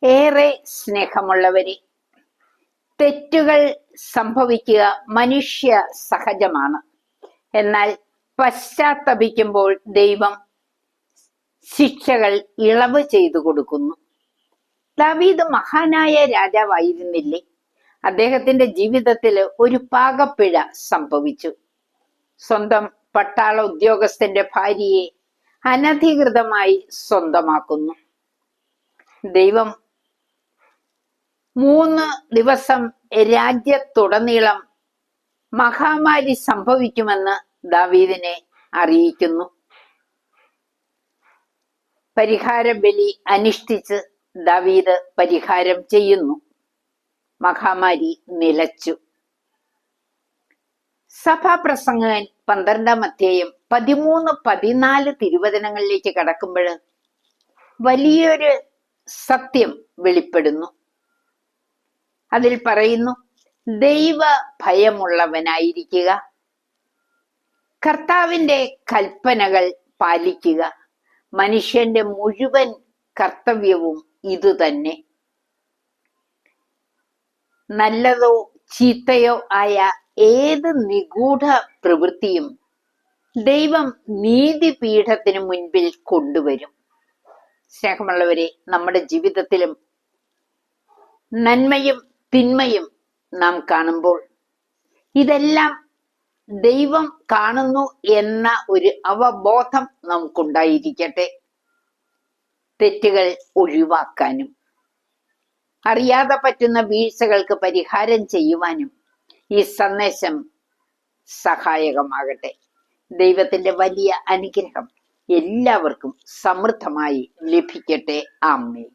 ഏറെ സ്നേഹമുള്ളവരെ, തെറ്റുകൾ സംഭവിക്കുക മനുഷ്യ സഹജമാണ്. എന്നാൽ പശ്ചാത്തപിക്കുമ്പോൾ ദൈവം ശിക്ഷകൾ ഇളവ് ചെയ്തു കൊടുക്കുന്നു. ദാവീദ് മഹാനായ രാജാവായിരുന്നില്ലേ? അദ്ദേഹത്തിന്റെ ജീവിതത്തിൽ ഒരു പാകപ്പിഴ സംഭവിച്ചു. സ്വന്തം പട്ടാള ഉദ്യോഗസ്ഥന്റെ ഭാര്യയെ അനധികൃതമായി സ്വന്തമാക്കുന്നു. ദൈവം 3 ദിവസം രാജ്യത്തുടനീളം മഹാമാരി സംഭവിക്കുമെന്ന് ദാവീദിനെ അറിയിക്കുന്നു. പരിഹാര ബലി അനുഷ്ഠിച്ച് ദാവീദ് പരിഹാരം ചെയ്യുന്നു. മഹാമാരി നിലച്ചു. സഭാപ്രസംഗകൻ 12-ാം അധ്യായം 13-14 തിരുവചനങ്ങളിലേക്ക് കടക്കുമ്പോൾ വലിയൊരു സത്യം വെളിപ്പെടുന്നു. അതിൽ പറയുന്നു, ദൈവ ഭയമുള്ളവനായിരിക്കുക, കർത്താവിന്റെ കൽപ്പനകൾ പാലിക്കുക. മനുഷ്യന്റെ മുഴുവൻ കർത്തവ്യവും ഇതുതന്നെ. നല്ലതോ ചീത്തയോ ആയ ഏത് നിഗൂഢ പ്രവൃത്തിയും ദൈവം നീതിപീഠത്തിന് മുൻപിൽ കൊണ്ടുവരും. സ്നേഹമുള്ളവരെ, നമ്മുടെ ജീവിതത്തിലും നന്മയും തിന്മയും നാം കാണുമ്പോൾ ഇതെല്ലാം ദൈവം കാണുന്നു എന്ന ഒരു അവബോധം നമുക്കുണ്ടായിരിക്കട്ടെ. തെറ്റുകൾ ഒഴിവാക്കാനും അറിയാതെ പറ്റുന്ന വീഴ്ചകൾക്ക് പരിഹാരം ചെയ്യുവാനും ഈ സന്ദേശം സഹായകമാകട്ടെ. ദൈവത്തിന്റെ വലിയ അനുഗ്രഹം എല്ലാവർക്കും സമൃദ്ധമായി ലഭിക്കട്ടെ. ആമേൻ.